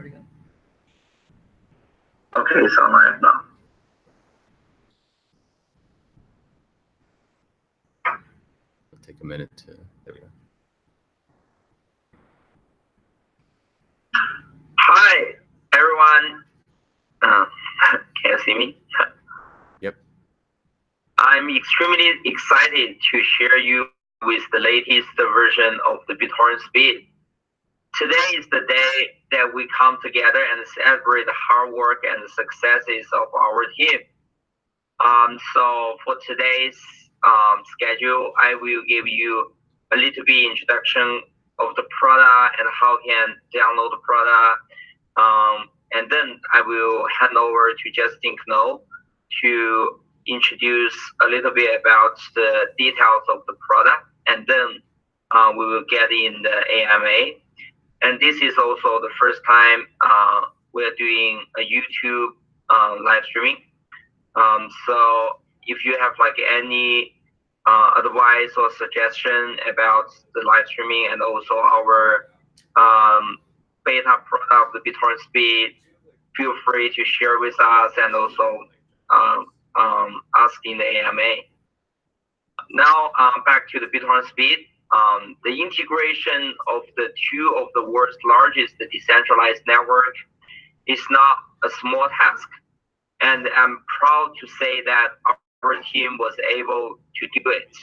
start again. Okay, so I'm live now. It'll take a minute to, there we go. Hi, everyone. Can you see me? Yep. I'm extremely excited to share you with the latest version of the BitTorrent Speed. Today is the day that we come together and celebrate the hard work and the successes of our team. So for today's schedule, I will give you a little bit introduction of the product and how you can download the product. And then I will hand over to Justin Knoll to introduce a little bit about the details of the product. And then we will get in the AMA. And this is also the first time we're doing a YouTube live streaming. So if you have like any advice or suggestion about the live streaming and also our beta product, the BitTorrent Speed, feel free to share with us and also ask in the AMA. Now back to the BitTorrent Speed. The integration of the two of the world's largest decentralized network is not a small task. And I'm proud to say that our team was able to do it.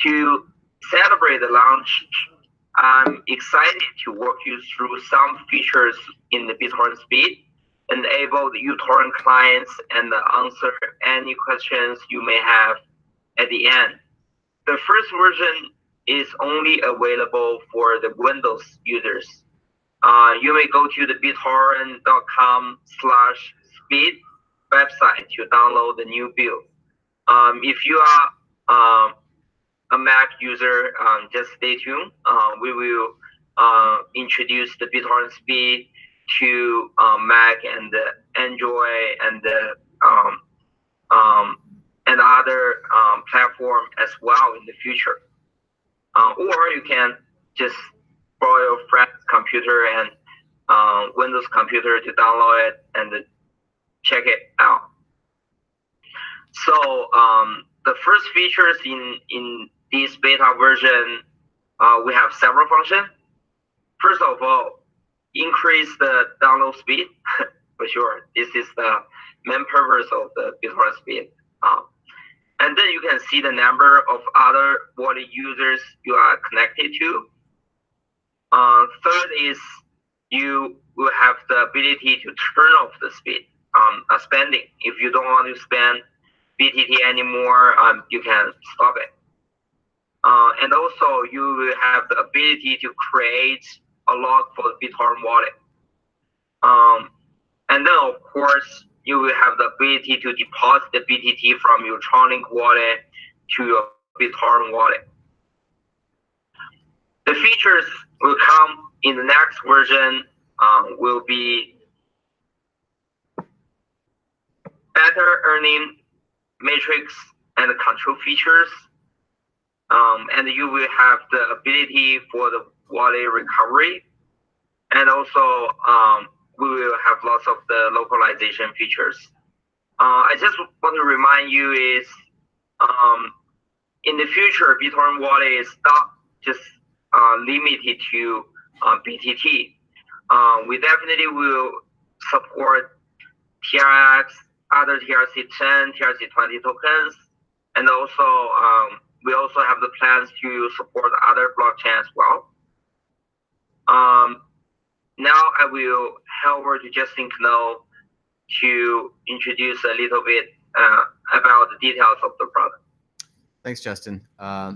To celebrate the launch, I'm excited to walk you through some features in the BitTorrent Speed, enable the uTorrent clients and answer any questions you may have at the end. The first version is only available for the Windows users. You may go to the BitTorrent.com/speed website to download the new build. If you are a Mac user, just stay tuned. We will introduce the BitTorrent Speed to Mac and Android and other platform as well in the future. Or you can just borrow your friend's computer and Windows computer to download it and check it out. So the first features in this beta version, we have several functions. First of all, increase the download speed. For sure, this is the main purpose of the BitTorrent Speed. And then you can see the number of other wallet users you are connected to. Third is you will have the ability to turn off the speed spending. If you don't want to spend BTT anymore, you can stop it. And also you will have the ability to create a lock for the BitTorrent wallet. And then of course, you will have the ability to deposit the BTT from your uTorrent wallet to your BitTorrent wallet. The features will come in the next version, will be better earning matrix and control features. And you will have the ability for the wallet recovery. And also, we will have lots of the localization features. I just want to remind you is, in the future, BitTorrent wallet is not just limited to BTT. We definitely will support TRX, other TRC10, TRC20 tokens, and also we also have the plans to support other blockchains as well. Now I will hand over to Justin Knoll to introduce a little bit about the details of the product. Thanks, Justin.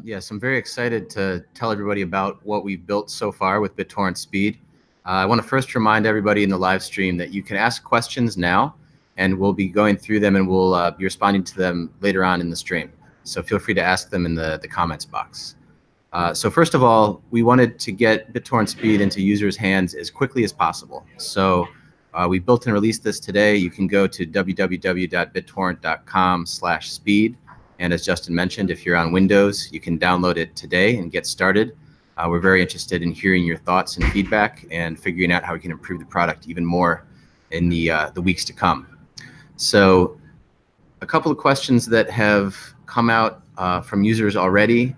Yes, I'm very excited to tell everybody about what we've built so far with BitTorrent Speed. I want to first remind everybody in the live stream that you can ask questions now, and we'll be going through them and we'll be responding to them later on in the stream. So feel free to ask them in the comments box. So first of all, we wanted to get BitTorrent Speed into users' hands as quickly as possible. So we built and released this today. You can go to www.bittorrent.com/speed. And as Justin mentioned, if you're on Windows, you can download it today and get started. We're very interested in hearing your thoughts and feedback and figuring out how we can improve the product even more in the weeks to come. So a couple of questions that have come out from users already.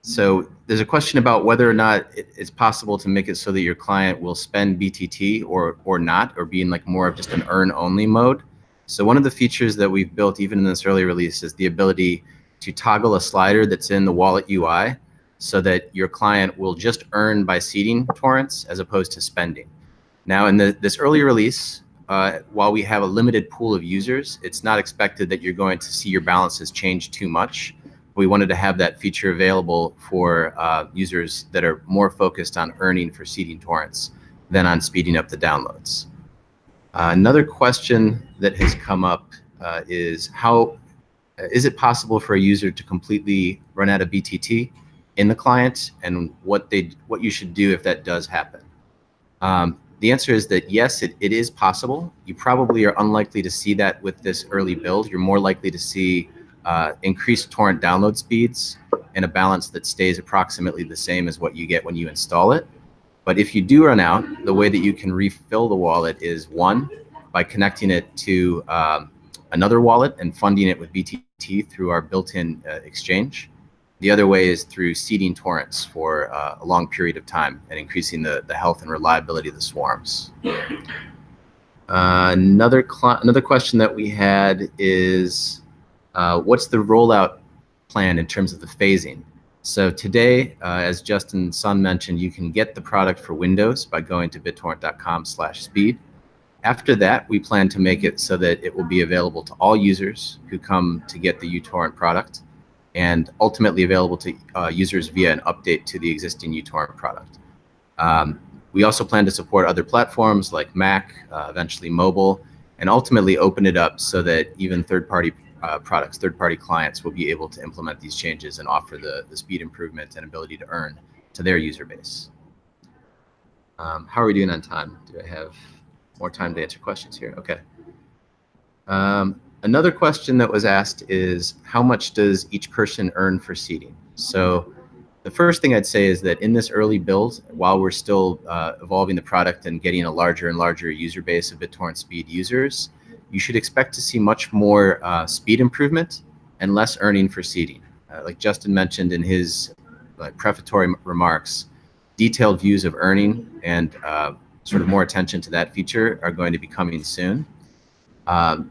So there's a question about whether or not it's possible to make it so that your client will spend BTT or not, or be in like more of just an earn only mode. So one of the features that we've built even in this early release is the ability to toggle a slider that's in the wallet UI so that your client will just earn by seeding torrents as opposed to spending. Now in this early release, while we have a limited pool of users, it's not expected that you're going to see your balances change too much. We wanted to have that feature available for users that are more focused on earning for seeding torrents than on speeding up the downloads. Another question that has come up is how is it possible for a user to completely run out of BTT in the client, and what you should do if that does happen? The answer is that yes, it is possible. You probably are unlikely to see that with this early build. You're more likely to see increased torrent download speeds and a balance that stays approximately the same as what you get when you install it. But if you do run out, the way that you can refill the wallet is, one, by connecting it to another wallet and funding it with BTT through our built-in exchange. The other way is through seeding torrents for a long period of time and increasing the health and reliability of the swarms. Another question that we had is, what's the rollout plan in terms of the phasing? So today, as Justin Sun mentioned, you can get the product for Windows by going to bittorrent.com/speed. After that, we plan to make it so that it will be available to all users who come to get the uTorrent product, and ultimately available to users via an update to the existing uTorrent product. We also plan to support other platforms like Mac, eventually mobile, and ultimately open it up so that even third-party products, third-party clients will be able to implement these changes and offer the speed improvement and ability to earn to their user base. How are we doing on time? Do I have more time to answer questions here? Okay. Another question that was asked is, how much does each person earn for seeding? So the first thing I'd say is that in this early build, while we're still evolving the product and getting a larger and larger user base of BitTorrent Speed users, you should expect to see much more speed improvement and less earning for seeding. Like Justin mentioned in his prefatory remarks, detailed views of earning and sort of more attention to that feature are going to be coming soon.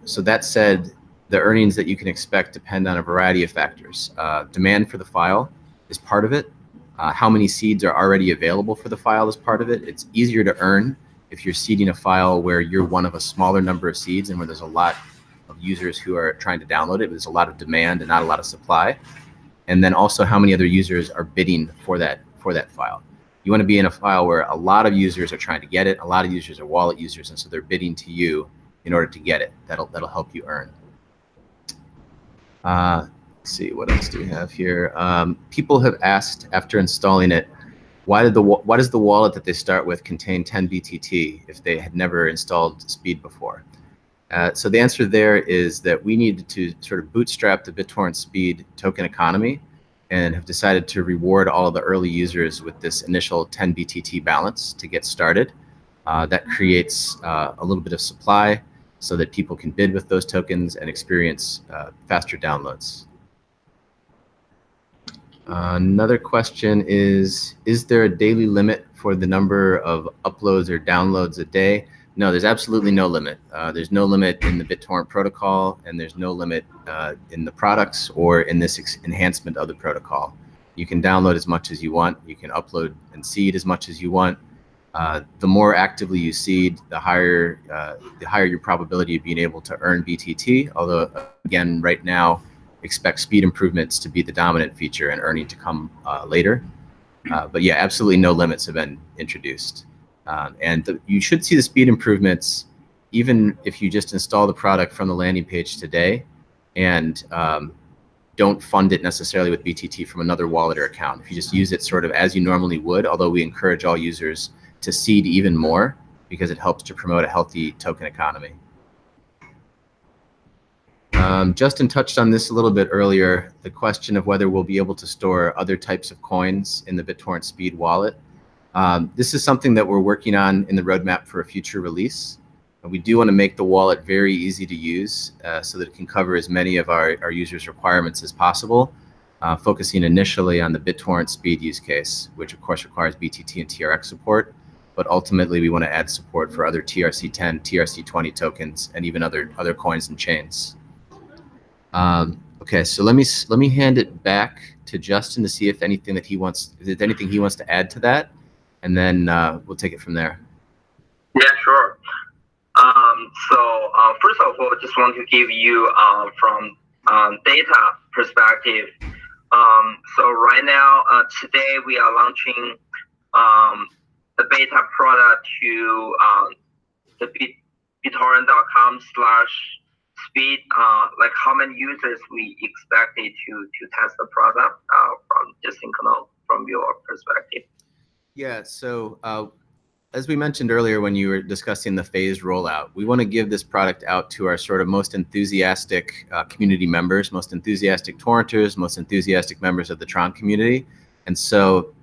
So that said, the earnings that you can expect depend on a variety of factors. Demand for the file is part of it. How many seeds are already available for the file is part of it. It's easier to earn if you're seeding a file where you're one of a smaller number of seeds and where there's a lot of users who are trying to download it. There's a lot of demand and not a lot of supply. And then also how many other users are bidding for that file. You want to be in a file where a lot of users are trying to get it, a lot of users are wallet users, and so they're bidding to you in order to get it. That'll help you earn. Let's see, what else do we have here? People have asked after installing it, why does the wallet that they start with contain 10 BTT if they had never installed Speed before? So the answer there is that we needed to sort of bootstrap the BitTorrent Speed token economy and have decided to reward all of the early users with this initial 10 BTT balance to get started. That creates a little bit of supply so that people can bid with those tokens and experience faster downloads. Another question is there a daily limit for the number of uploads or downloads a day? No, there's absolutely no limit. There's no limit in the BitTorrent protocol, and there's no limit in the products or in this enhancement of the protocol. You can download as much as you want. You can upload and seed as much as you want. The more actively you seed, the higher your probability of being able to earn BTT. Although, again, right now, expect speed improvements to be the dominant feature and earning to come later. But yeah, absolutely no limits have been introduced. You should see the speed improvements even if you just install the product from the landing page today and don't fund it necessarily with BTT from another wallet or account. If you just use it sort of as you normally would, although we encourage all users to seed even more because it helps to promote a healthy token economy. Justin touched on this a little bit earlier, the question of whether we'll be able to store other types of coins in the BitTorrent Speed wallet. This is something that we're working on in the roadmap for a future release. We do want to make the wallet very easy to use so that it can cover as many of our users' requirements as possible, focusing initially on the BitTorrent Speed use case, which of course requires BTT and TRX support. But ultimately, we want to add support for other TRC10, TRC20 tokens, and even other coins and chains. Okay, so let me hand it back to Justin to see if anything he wants to add to that, and then we'll take it from there. Yeah, sure. So first of all, I just want to give you from data perspective. So right now, today we are launching the beta product to the BitTorrent.com/speed. Like how many users we expected to test the product from just in Knoll, from your perspective? Yeah. So as we mentioned earlier when you were discussing the phased rollout, we want to give this product out to our sort of most enthusiastic community members, most enthusiastic torrenters, most enthusiastic members of the Tron community. And so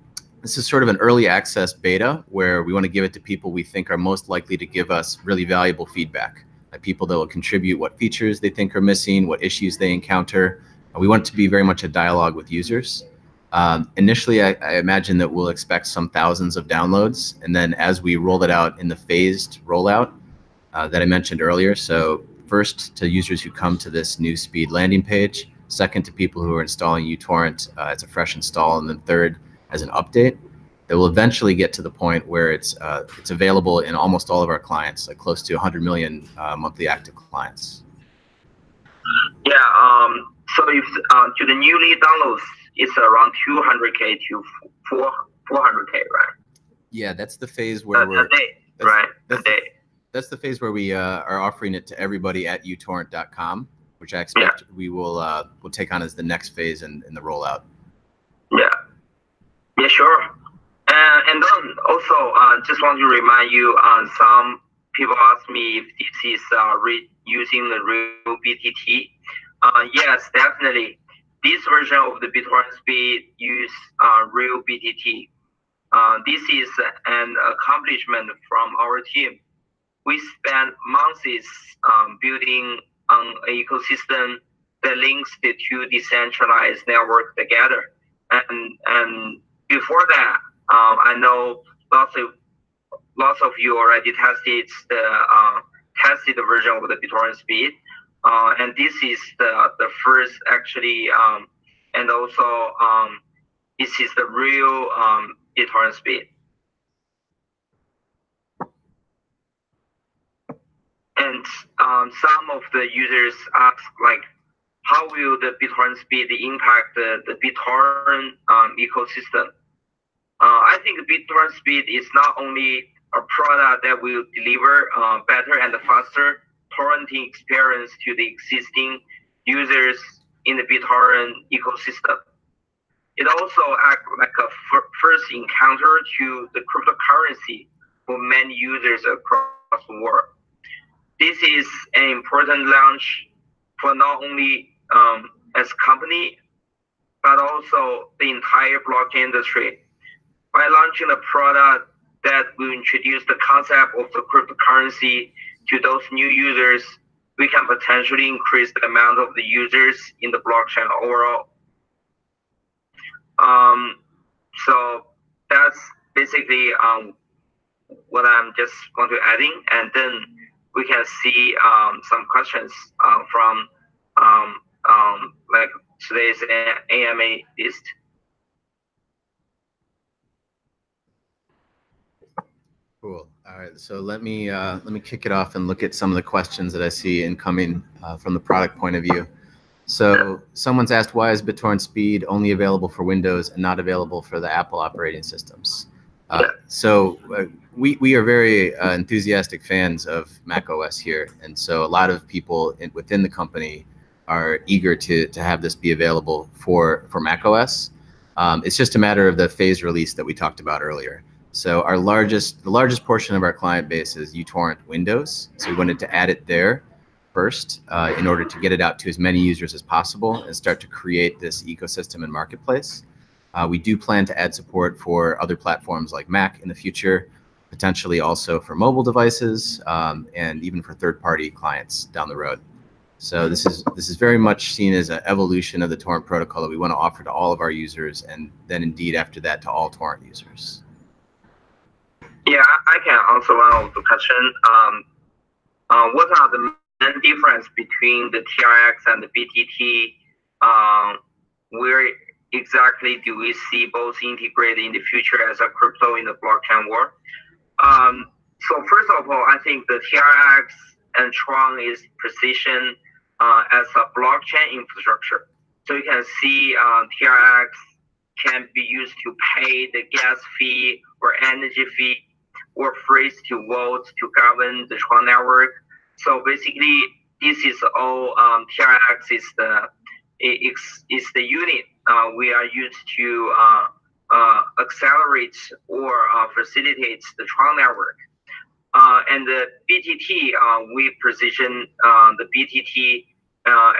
this is sort of an early access beta where we want to give it to people we think are most likely to give us really valuable feedback, like people that will contribute what features they think are missing, what issues they encounter. We want it to be very much a dialogue with users. Initially, I imagine that we'll expect some thousands of downloads, and then as we roll it out in the phased rollout that I mentioned earlier, so first to users who come to this new Speed landing page, second to people who are installing uTorrent as a fresh install, and then third as an update, that will eventually get to the point where it's available in almost all of our clients, like close to 100 million monthly active clients. Yeah. So if to the newly downloads, it's around 200K to 400K, right? Yeah, that's the phase where that's the phase where we are offering it to everybody at utorrent.com, which I expect we will take on as the next phase in the rollout. Yeah. Yeah, sure. And then also, just want to remind you, some people ask me if this is using the real BTT. Yes, definitely. This version of the BitTorrent Speed use real BTT. This is an accomplishment from our team. We spent months building an ecosystem that links the two decentralized networks together. And before that, I know lots of you already tested the version of the BitTorrent Speed. And this is the first actually, and also this is the real BitTorrent Speed. And some of the users ask, like, how will the BitTorrent Speed impact the BitTorrent ecosystem? I think BitTorrent Speed is not only a product that will deliver better and faster torrenting experience to the existing users in the BitTorrent ecosystem. It also acts like a first encounter to the cryptocurrency for many users across the world. This is an important launch for not only as a company, but also the entire blockchain industry. By launching a product that will introduce the concept of the cryptocurrency to those new users, we can potentially increase the amount of the users in the blockchain overall. So that's basically what I'm just want to adding, and then we can see some questions from like today's AMA list. Cool. All right. So let me kick it off and look at some of the questions that I see incoming from the product point of view. So someone's asked, why is BitTorrent Speed only available for Windows and not available for the Apple operating systems? So we are very enthusiastic fans of macOS here, and so a lot of people within the company are eager to have this be available for macOS. It's just a matter of the phase release that we talked about earlier. So the largest portion of our client base is uTorrent Windows, so we wanted to add it there. first in order to get it out to as many users as possible and start to create this ecosystem and marketplace. We do plan to add support for other platforms like Mac in the future, potentially also for mobile devices, and even for third-party clients down the road. So this is very much seen as an evolution of the torrent protocol that we want to offer to all of our users, and then indeed after that to all torrent users. Yeah, I can answer one of the question. What are the main difference between the TRX and the BTT? Where exactly do we see both integrated in the future as a crypto in the blockchain world? So first of all, I think the TRX and Tron is positioned as a blockchain infrastructure. So you can see TRX can be used to pay the gas fee or energy fee, or freeze to vote to govern the Tron network. So basically, this is all TRX is the unit we are used to accelerate or facilitate the Tron network. And the BTT, we position the BTT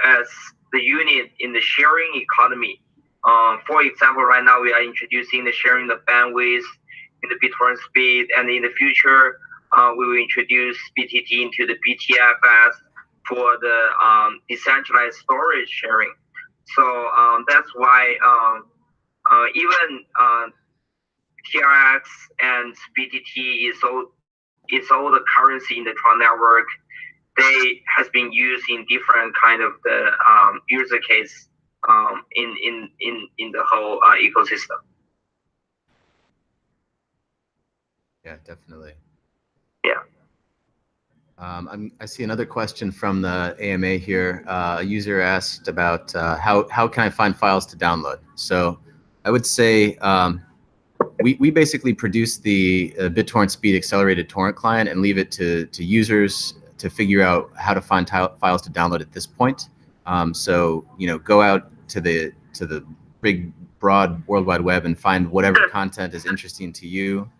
as the unit in the sharing economy. For example, right now we are introducing the sharing the bandwidth in the BitTorrent Speed, and in the future we will introduce BTT into the BTFS for the decentralized storage sharing. So that's why even TRX and BTT is all the currency in the Tron network. They has been used in different kind of the user case in the whole ecosystem. Yeah, definitely. Yeah. I see another question from the AMA here. A user asked about how can I find files to download? So I would say we basically produce the BitTorrent Speed accelerated torrent client and leave it to users to figure out how to find files to download at this point. So go out to the big broad World Wide Web and find whatever content is interesting to you.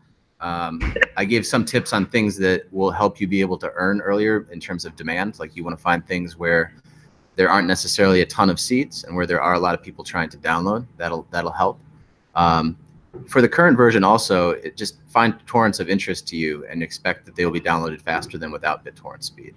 I gave some tips on things that will help you be able to earn earlier in terms of demand. Like you want to find things where there aren't necessarily a ton of seeds and where there are a lot of people trying to download. That'll help. For the current version also, just find torrents of interest to you and expect that they will be downloaded faster than without BitTorrent Speed.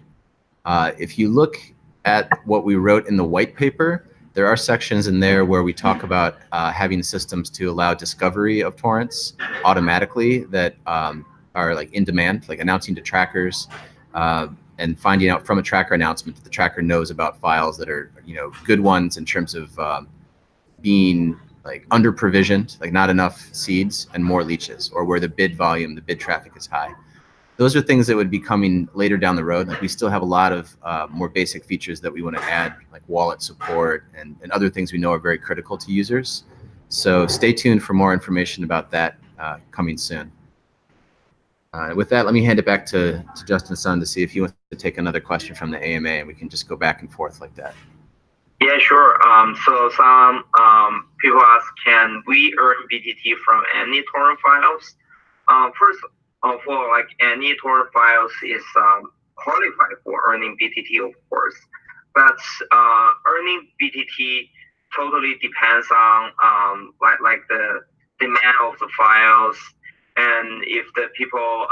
If you look at what we wrote in the white paper, there are sections in there where we talk about having systems to allow discovery of torrents automatically that are like in demand, like announcing to trackers and finding out from a tracker announcement that the tracker knows about files that are good ones in terms of being like under provisioned, like not enough seeds and more leeches, or where the bid volume, the bid traffic is high. Those are things that would be coming later down the road. Like we still have a lot of more basic features that we want to add, like wallet support and other things we know are very critical to users. So stay tuned for more information about that coming soon. With that, let me hand it back to Justin Sun to see if he wants to take another question from the AMA, and we can just go back and forth like that. Yeah, sure. So some people ask, can we earn BTT from any torrent files? First of all, like any torrent files is qualified for earning BTT, of course. But earning BTT totally depends on like the demand of the files, and if the people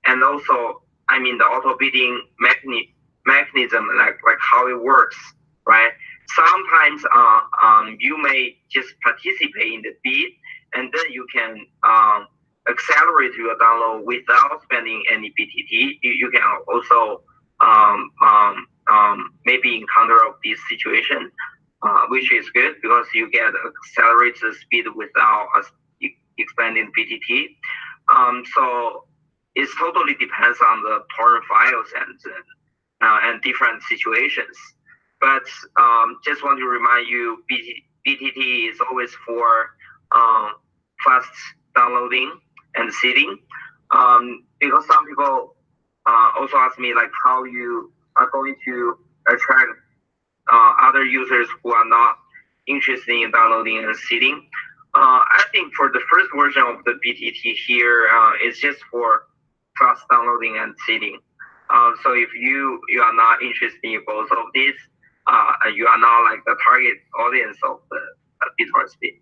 and also I mean the auto bidding mechanism, like how it works, right? Sometimes you may just participate in the bid, and then you can accelerate your download without spending any BTT. You can also maybe encounter of this situation, which is good because you get accelerated speed without expanding BTT. So it totally depends on the torrent files and different situations. But just want to remind you, BTT is always for fast downloading and seeding. Because some people also ask me like how you are going to attract other users who are not interested in downloading and seeding. I think for the first version of the BTT here, it's just for fast downloading and seeding. So if you are not interested in both of these, you are not like the target audience of the BitTorrent Speed.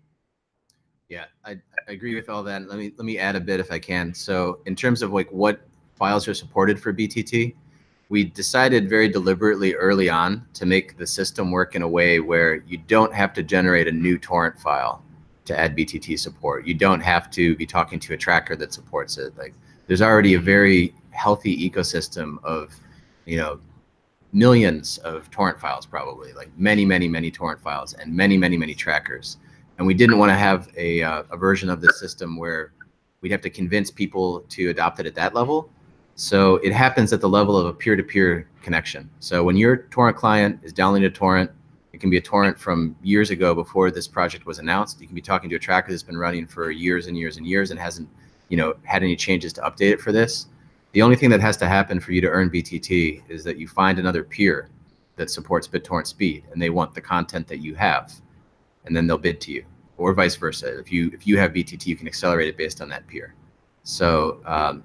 Yeah, I agree with all that. Let me add a bit if I can. So in terms of like what files are supported for BTT, we decided very deliberately early on to make the system work in a way where you don't have to generate a new torrent file to add BTT support. You don't have to be talking to a tracker that supports it. Like there's already a very healthy ecosystem of, you know, millions of torrent files, probably like many torrent files and many trackers. And we didn't want to have a version of the system where we'd have to convince people to adopt it at that level. So it happens at the level of a peer-to-peer connection. So when your torrent client is downloading a torrent, it can be a torrent from years ago before this project was announced. You can be talking to a tracker that's been running for years and years and years and hasn't, you know, had any changes to update it for this. The only thing that has to happen for you to earn BTT is that you find another peer that supports BitTorrent Speed and they want the content that you have, and then they'll bid to you, or vice versa. If you have BTT, you can accelerate it based on that peer. So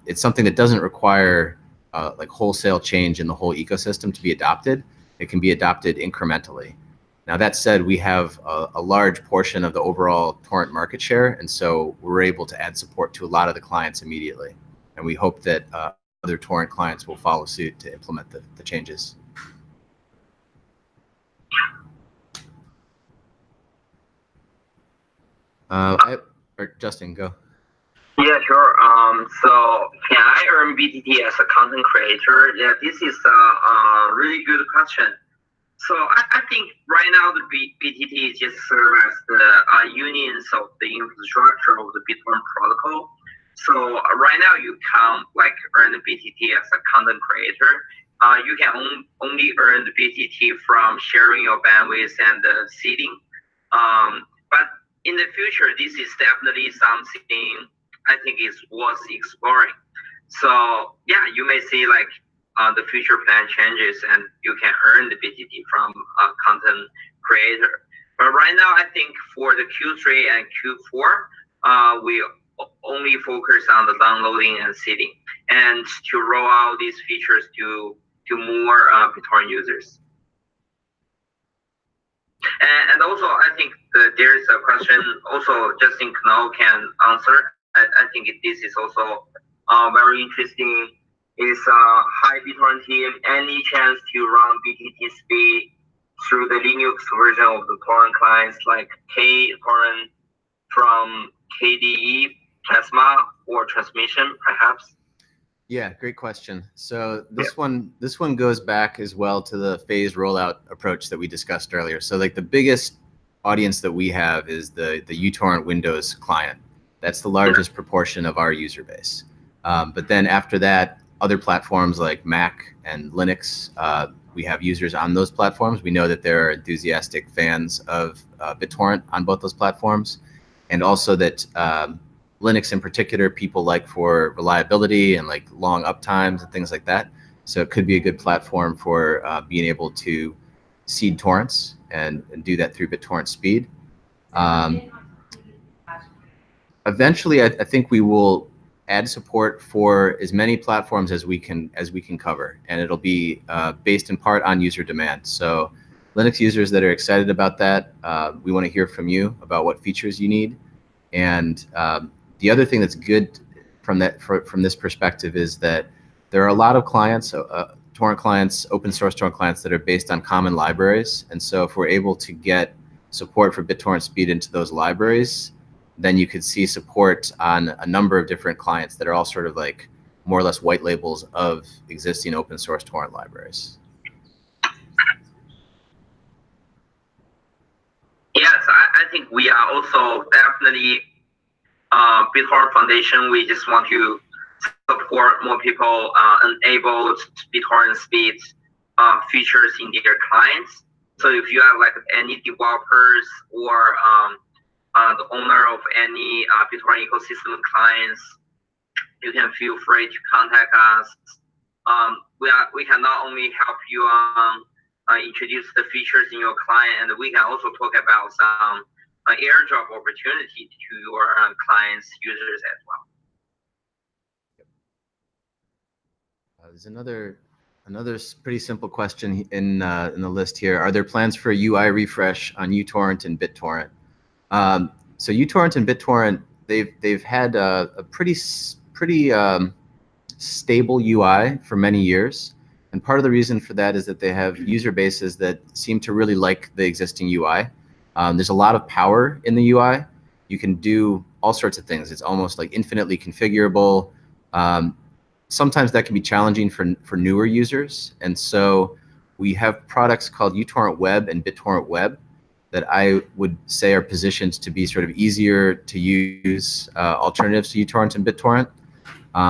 it's something that doesn't require like wholesale change in the whole ecosystem to be adopted. It can be adopted incrementally. Now that said, we have a large portion of the overall torrent market share, and so we're able to add support to a lot of the clients immediately. And we hope that other torrent clients will follow suit to implement the changes. Or Justin, go. Yeah, sure. So can I earn BTT as a content creator? Yeah, this is a really good question. So I think right now the BTT just serve as the unions of the infrastructure of the BitTorrent protocol. So right now you can like earn the BTT as a content creator. You can only earn the BTT from sharing your bandwidth and seeding. But in the future, this is definitely something I think is worth exploring. So yeah, you may see like the future plan changes and you can earn the BTT from a content creator. But right now, I think for the Q3 and Q4, we only focus on the downloading and seeding and to roll out these features to more BitTorrent users. And also, I think there's a question also Justin Knoll can answer. I think this is also very interesting. Is hi BitTorrent team, any chance to run BTT Speed through the Linux version of the torrent clients like KTorrent from KDE, Plasma, or Transmission, perhaps? Yeah, great question. So this one goes back as well to the phased rollout approach that we discussed earlier. So like the biggest audience that we have is the uTorrent Windows client. That's the largest proportion of our user base. But then after that, other platforms like Mac and Linux, we have users on those platforms. We know that there are enthusiastic fans of BitTorrent on both those platforms, and also that Linux in particular, people like for reliability and like long uptimes and things like that. So it could be a good platform for being able to seed torrents and do that through BitTorrent Speed. Eventually, I think we will add support for as many platforms as we can cover, and it'll be based in part on user demand. So Linux users that are excited about that, we want to hear from you about what features you need. And the other thing that's good from this perspective is that there are a lot of clients, torrent clients, open source torrent clients that are based on common libraries. And so if we're able to get support for BitTorrent Speed into those libraries, then you could see support on a number of different clients that are all sort of like more or less white labels of existing open source torrent libraries. Yes, I think we are also definitely BitTorrent Foundation. We just want to support more people enable BitTorrent Speed features in their clients. So if you have like any developers or the owner of any BitTorrent ecosystem clients, you can feel free to contact us. We can not only help you introduce the features in your client, and we can also talk about some airdrop opportunity to your clients, users as well. There's another Another pretty simple question in the list here. Are there plans for a UI refresh on uTorrent and BitTorrent? So uTorrent and BitTorrent, they've had a pretty stable UI for many years. And part of the reason for that is that they have user bases that seem to really like the existing UI. There's a lot of power in the UI. You can do all sorts of things. It's almost like infinitely configurable. Sometimes that can be challenging for newer users. And so we have products called uTorrent Web and BitTorrent Web that I would say are positioned to be sort of easier to use alternatives to uTorrent and BitTorrent.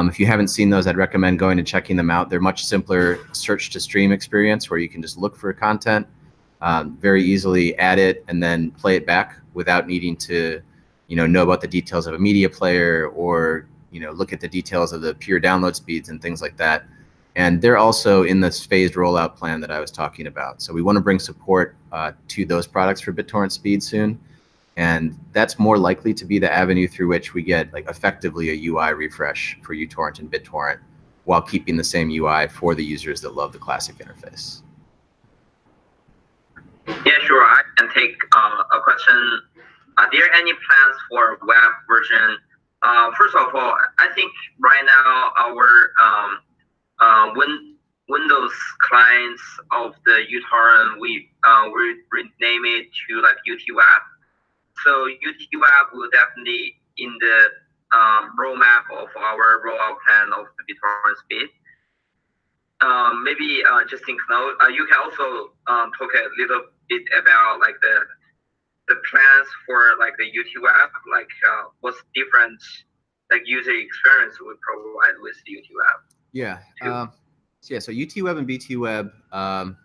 If you haven't seen those, I'd recommend going and checking them out. They're much simpler search to stream experience where you can just look for content, very easily add it and then play it back without needing to, know about the details of a media player or, look at the details of the pure download speeds and things like that. And they're also in this phased rollout plan that I was talking about. So we want to bring support to those products for BitTorrent Speed soon. And that's more likely to be the avenue through which we get like effectively a UI refresh for uTorrent and BitTorrent while keeping the same UI for the users that love the classic interface. Yeah, sure. I can take a question. Are there any plans for web version? First of all, I think right now our Windows clients of the uTorrent, we rename it to like UTWeb. So UTWeb will definitely in the roadmap of our rollout plan of the BitTorrent Speed. Maybe just in Knoll, you can also talk a little bit about like the plans for like the UTWeb, like what's different like user experience we provide with the UTWeb. Yeah. So UTWeb and BTWeb,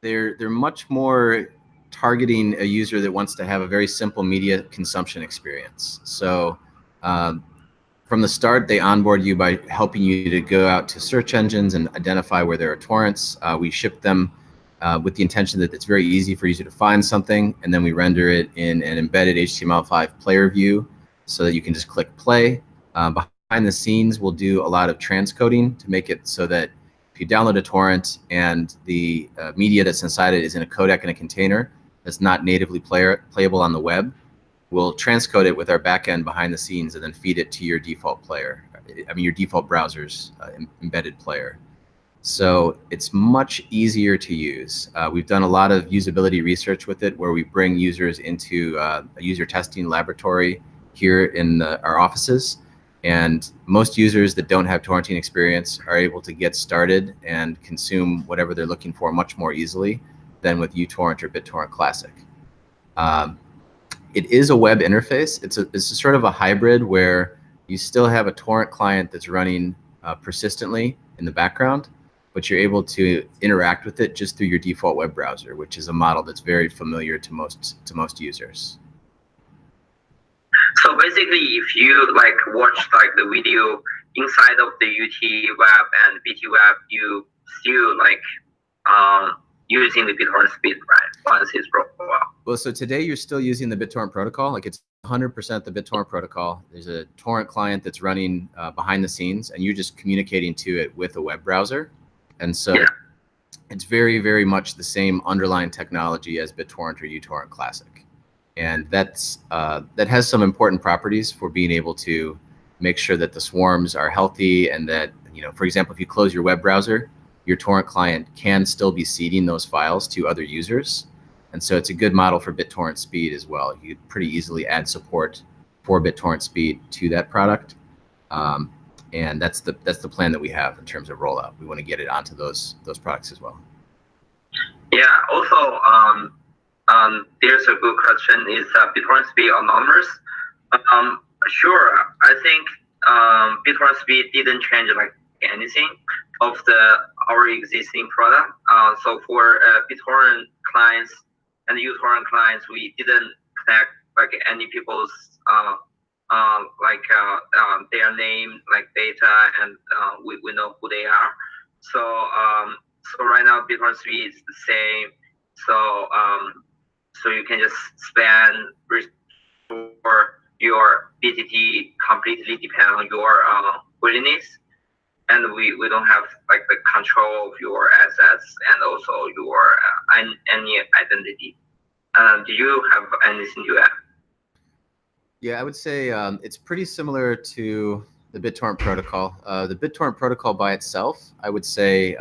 they're much more targeting a user that wants to have a very simple media consumption experience. So from the start, they onboard you by helping you to go out to search engines and identify where there are torrents. We ship them with the intention that it's very easy for you to find something, and then we render it in an embedded HTML5 player view so that you can just click play. Behind the scenes, we'll do a lot of transcoding to make it so that if you download a torrent and the media that's inside it is in a codec and a container that's not natively playable on the web, we'll transcode it with our backend behind the scenes and then feed it to your default player. Your default browser's embedded player. So it's much easier to use. We've done a lot of usability research with it where we bring users into a user testing laboratory here in our offices. And most users that don't have torrenting experience are able to get started and consume whatever they're looking for much more easily than with uTorrent or BitTorrent Classic. It is a web interface. It's a sort of a hybrid where you still have a torrent client that's running persistently in the background, but you're able to interact with it just through your default web browser, which is a model that's very familiar to most users. So basically, if you like watch like the video inside of the UT web and BT web, you still like using the BitTorrent Speed, right? Once it's rolled out. Well, so today you're still using the BitTorrent protocol. Like it's 100% the BitTorrent protocol. There's a torrent client that's running behind the scenes, and you're just communicating to it with a web browser. And so it's very, very much the same underlying technology as BitTorrent or uTorrent Classic. And that has some important properties for being able to make sure that the swarms are healthy and that, for example, if you close your web browser, your torrent client can still be seeding those files to other users. And so it's a good model for BitTorrent Speed as well. You could pretty easily add support for BitTorrent Speed to that product. And that's the plan that we have in terms of rollout. We want to get it onto those products as well. Yeah. Also, there's a good question: is BitTorrent Speed anonymous? Sure. I think BitTorrent Speed didn't change like anything of our existing product. So for BitTorrent clients and uTorrent clients, we didn't connect like any people's their name, like data, and we know who they are. So right now BitTorrent Speed is the same. So you can just spend for your BTT completely depend on your willingness. and we don't have like the control of your assets and also your any identity. Do you have anything to add? Yeah, I would say it's pretty similar to the BitTorrent protocol. The BitTorrent protocol by itself, I would say,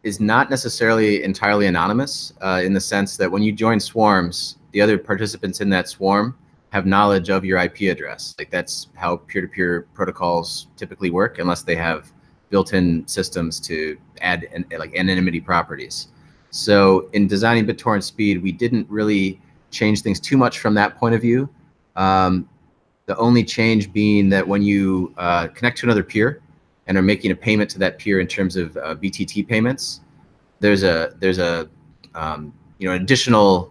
is not necessarily entirely anonymous in the sense that when you join swarms, the other participants in that swarm have knowledge of your IP address. Like that's how peer-to-peer protocols typically work, unless they have built-in systems to add like anonymity properties. So in designing BitTorrent Speed, we didn't really change things too much from that point of view. The only change being that when you connect to another peer and are making a payment to that peer in terms of BTT payments, there's a additional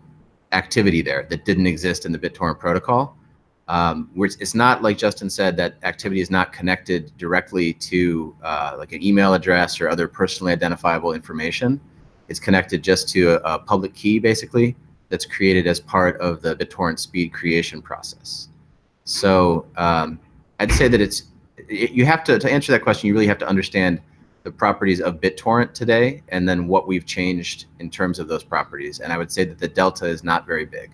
activity there that didn't exist in the BitTorrent protocol. Where it's not like Justin said, that activity is not connected directly to like an email address or other personally identifiable information. It's connected just to a public key, basically, that's created as part of the BitTorrent Speed creation process. So I'd say that you have to answer that question, you really have to understand the properties of BitTorrent today and then what we've changed in terms of those properties. And I would say that the delta is not very big.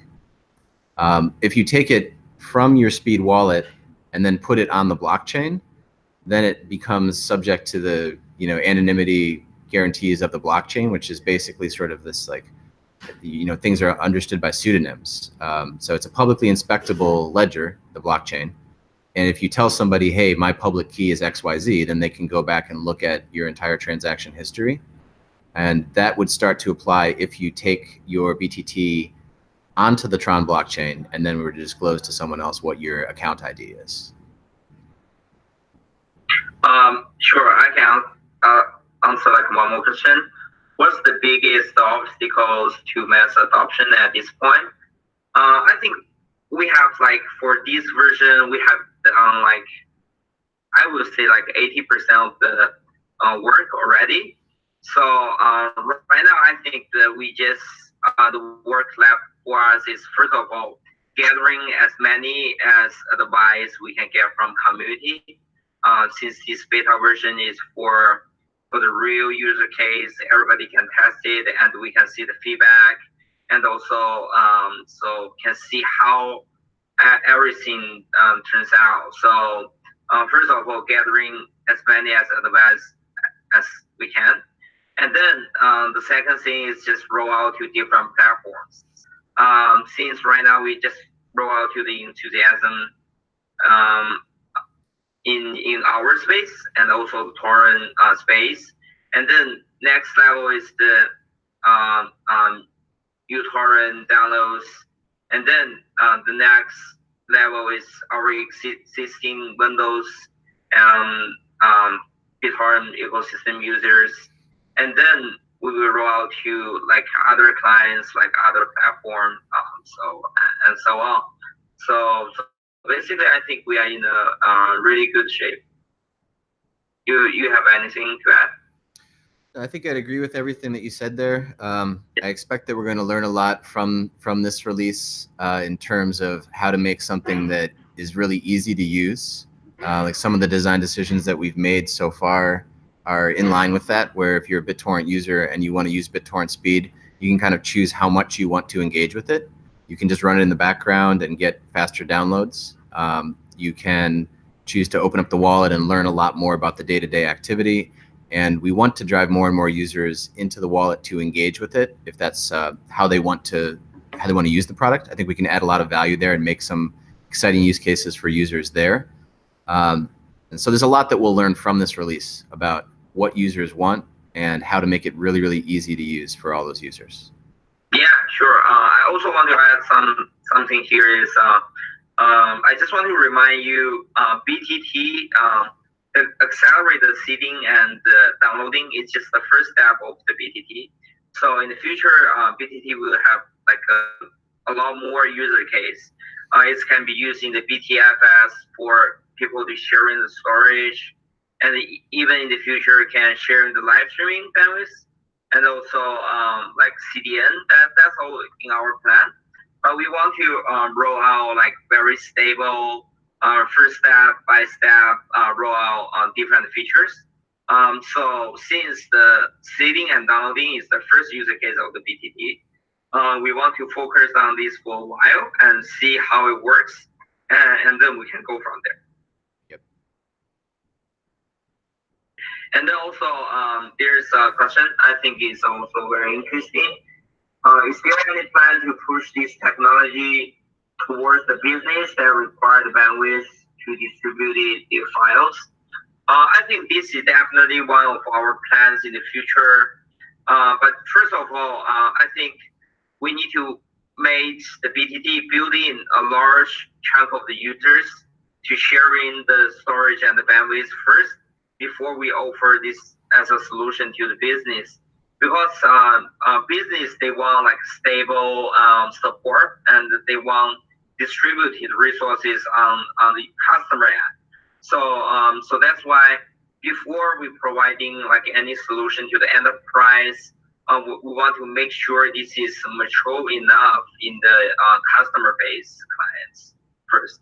If you take it from your Speed wallet and then put it on the blockchain, then it becomes subject to the anonymity guarantees of the blockchain, which is basically sort of this like, things are understood by pseudonyms. So it's a publicly inspectable ledger, the blockchain. And if you tell somebody, hey, my public key is XYZ, then they can go back and look at your entire transaction history. And that would start to apply if you take your BTT onto the Tron blockchain and then were to disclose to someone else what your account ID is. Sure, I can answer like one more question. What's the biggest obstacles to mass adoption at this point? I think we have like for this version, we have done like, I would say like 80% of the work already. So right now, I think that we just, the work left for us is first of all, gathering as many as advice we can get from community. Since this beta version is for the real user case, everybody can test it and we can see the feedback, and also so can see how everything turns out. So first of all, gathering as many as advice as we can, and then the second thing is just roll out to different platforms. Since right now we just roll out to the enthusiasm in our space and also the torrent space. And then next level is the uTorrent downloads. And then the next level is our existing Windows BitTorrent ecosystem users. And then we will roll out to like other clients, like other platform, so on. So basically, I think we are in a really good shape. You have anything to add? I think I'd agree with everything that you said there. I expect that we're going to learn a lot from this release in terms of how to make something that is really easy to use. Like some of the design decisions that we've made so far are in line with that, where if you're a BitTorrent user and you want to use BitTorrent Speed, you can kind of choose how much you want to engage with it. You can just run it in the background and get faster downloads. You can choose to open up the wallet and learn a lot more about the day-to-day activity. And we want to drive more and more users into the wallet to engage with it, if that's how they want to use the product. I think we can add a lot of value there and make some exciting use cases for users there. And so there's a lot that we'll learn from this release about what users want and how to make it really, really easy to use for all those users. Yeah, sure. I also want to add something here is I just want to remind you BTT accelerate the seeding and downloading is just the first step of the BTT. So in the future, BTT will have like a lot more user case. It can be used in the BTFS for people to share in the storage, and even in the future can share in the live streaming bandwidth, and also like CDN. That's all in our plan. But we want to roll out like very stable first step by step rollout on different features. So since the seeding and downloading is the first user case of the BTT, we want to focus on this for a while and see how it works, and then we can go from there. Yep. And then also, there's a question I think is also very interesting. Is there any plan to push this technology towards the business that require the bandwidth to distribute the files? I think this is definitely one of our plans in the future. But first of all, I think we need to make the BTT build in a large chunk of the users to sharing the storage and the bandwidth first before we offer this as a solution to the business. Because business, they want like stable support, and they want distributed resources on the customer end. So that's why before we providing like any solution to the enterprise, we want to make sure this is mature enough in the customer base clients first.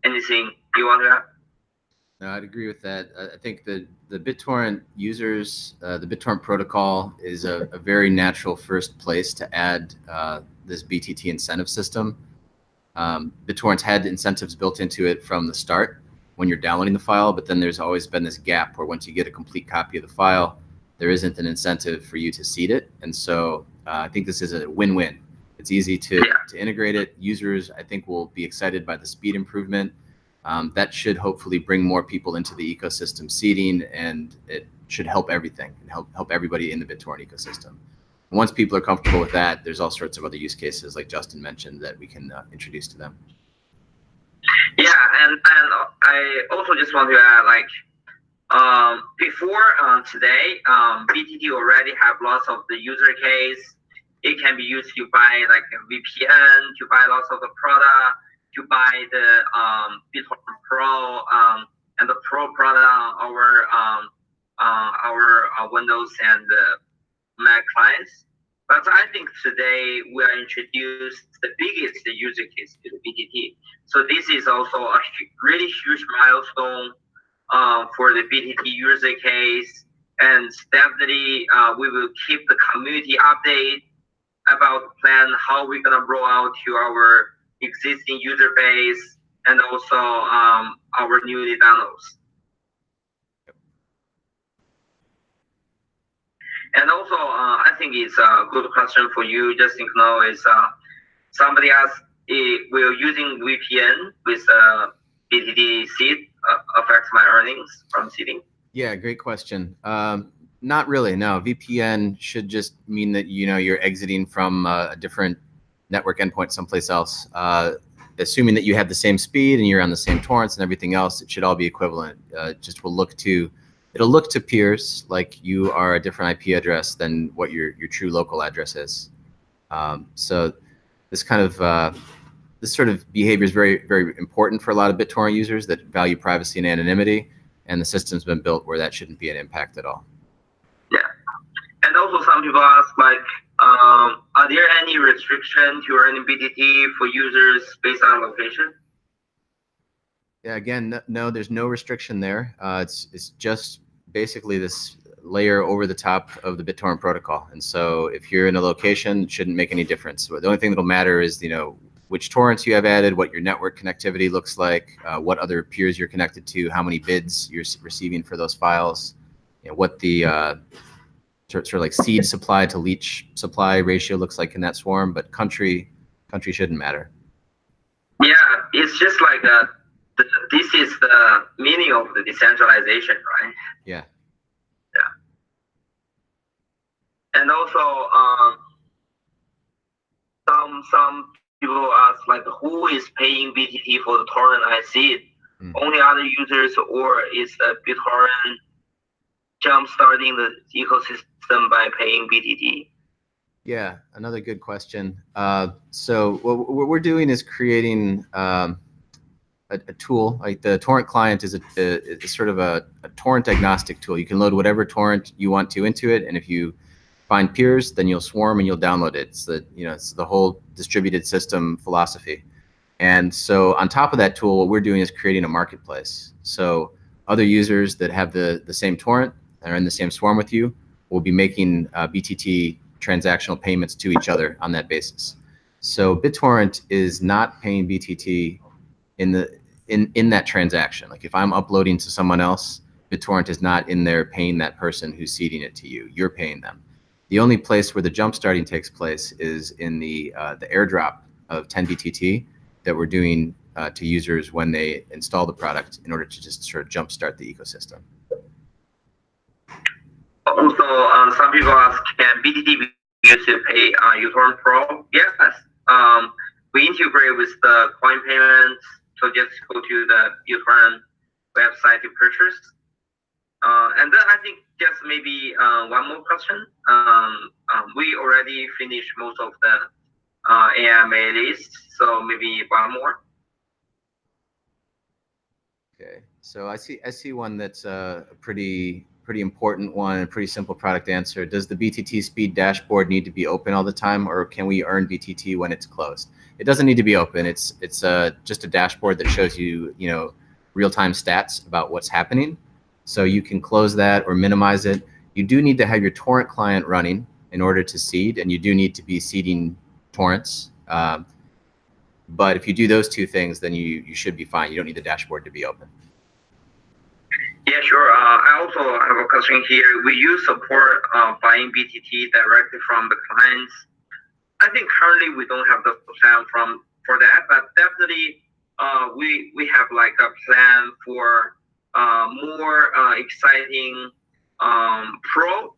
Anything you want to add? No, I'd agree with that. I think the BitTorrent users, the BitTorrent protocol is a very natural first place to add this BTT incentive system. BitTorrent's had incentives built into it from the start when you're downloading the file, but then there's always been this gap where once you get a complete copy of the file, there isn't an incentive for you to seed it. And so I think this is a win-win. It's easy to integrate it. Users, I think, will be excited by the speed improvement. That should hopefully bring more people into the ecosystem seeding, and it should help everything and help everybody in the BitTorrent ecosystem. And once people are comfortable with that, there's all sorts of other use cases, like Justin mentioned, that we can introduce to them. Yeah, and I also just want to add, like, before today, BTT already have lots of the user case. It can be used to buy like a VPN, to buy lots of the product, to buy the BitTorrent Pro and the Pro product on our Windows and Mac clients. But I think today we are introduced the biggest user case to the BTT. So this is also a really huge milestone for the BTT user case, and definitely we will keep the community update about the plan, how we're gonna roll out to our existing user base and also our newly downloads. And also, I think it's a good question for you, Justin Knoll, is somebody asked, will using VPN with BTT seed affect my earnings from seeding? Yeah, great question. Not really, no. VPN should just mean that you're exiting from a different network endpoint someplace else. Assuming that you have the same speed and you're on the same torrents and everything else, it should all be equivalent. It'll look to peers like you are a different IP address than what your true local address is. So this sort of behavior is very, very important for a lot of BitTorrent users that value privacy and anonymity, and the system's been built where that shouldn't be an impact at all. Yeah, and also some people ask, like, are there any restrictions to earning BTT for users based on location? Yeah, again, no, there's no restriction there. It's just basically this layer over the top of the BitTorrent protocol. And so if you're in a location, it shouldn't make any difference. The only thing that'll matter is, which torrents you have added, what your network connectivity looks like, what other peers you're connected to, how many bids you're receiving for those files, what the sort of like seed supply to leech supply ratio looks like in that swarm. But country shouldn't matter. Yeah, it's just like this is the meaning of the decentralization, right? Yeah. Yeah. And also, some people ask, like, who is paying BTT for the torrent I seed? Only other users, or is BitTorrent jump-starting the ecosystem by paying BTT? Yeah, another good question. So what we're doing is creating a tool. Like the torrent client is sort of a torrent agnostic tool. You can load whatever torrent you want to into it, and if you find peers, then you'll swarm and you'll download it. It's the whole distributed system philosophy. And so on top of that tool, what we're doing is creating a marketplace. So other users that have the same torrent and are in the same swarm with you will be making BTT transactional payments to each other on that basis. So BitTorrent is not paying BTT in that transaction. Like if I'm uploading to someone else, BitTorrent is not in there paying that person who's seeding it to you. You're paying them. The only place where the jump starting takes place is in the airdrop of 10 BTT that we're doing to users when they install the product in order to just sort of jumpstart the ecosystem. Also, some people ask, can BTT be used to pay BitTorrent Pro? Yes. We integrate with the coin payments. So just go to the BitTorrent website to purchase. And then I think just maybe one more question. We already finished most of the AMA list, so maybe one more. Okay, so I see one that's a pretty important one, a pretty simple product answer. Does the BTT Speed dashboard need to be open all the time, or can we earn BTT when it's closed? It doesn't need to be open. It's just a dashboard that shows you real-time stats about what's happening. So you can close that or minimize it. You do need to have your torrent client running in order to seed, and you do need to be seeding torrents. But if you do those two things, then you should be fine. You don't need the dashboard to be open. Yeah, sure. I also have a question here. We use support buying BTT directly from the clients. I think currently we don't have the plan for that, but definitely we have like a plan for more exciting pro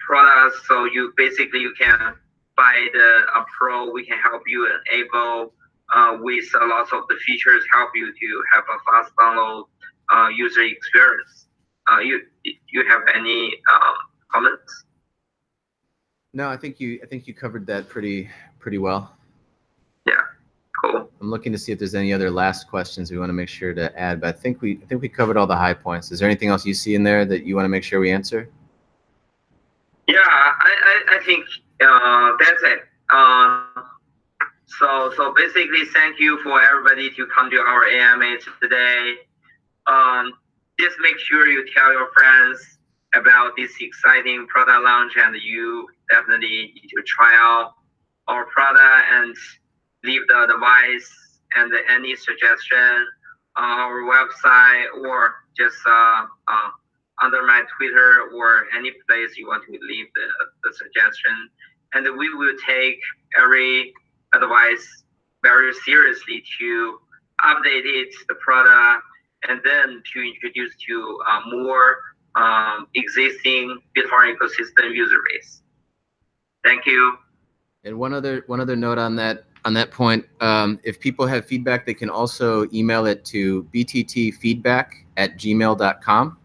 products. So you can buy the pro. We can help you enable with lots of the features, help you to have a fast download user experience. You have any comments? No, I think you covered that pretty well. Yeah, cool. I'm looking to see if there's any other last questions we want to make sure to add, but I think we covered all the high points. Is there anything else you see in there that you want to make sure we answer? Yeah, I think that's it. So basically, thank you for everybody to come to our AMA today. Just make sure you tell your friends about this exciting product launch, and you definitely need to try out our product and leave the advice and any suggestion on our website, or just under my Twitter, or any place you want to leave the suggestion. And we will take every advice very seriously to update the product, and then to introduce to more existing BitTorrent ecosystem user base. Thank you. And one other note on that point, if people have feedback, they can also email it to bttfeedback@gmail.com.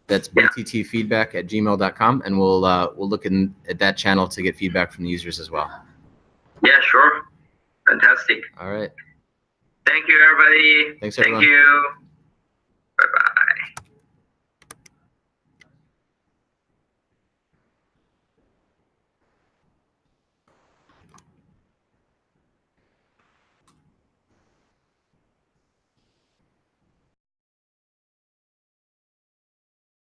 That's bttfeedback@gmail.com, and we'll look at that channel to get feedback from the users as well. Yeah, sure. Fantastic. All right. Thank you, everybody. Thanks, everyone. Thank you.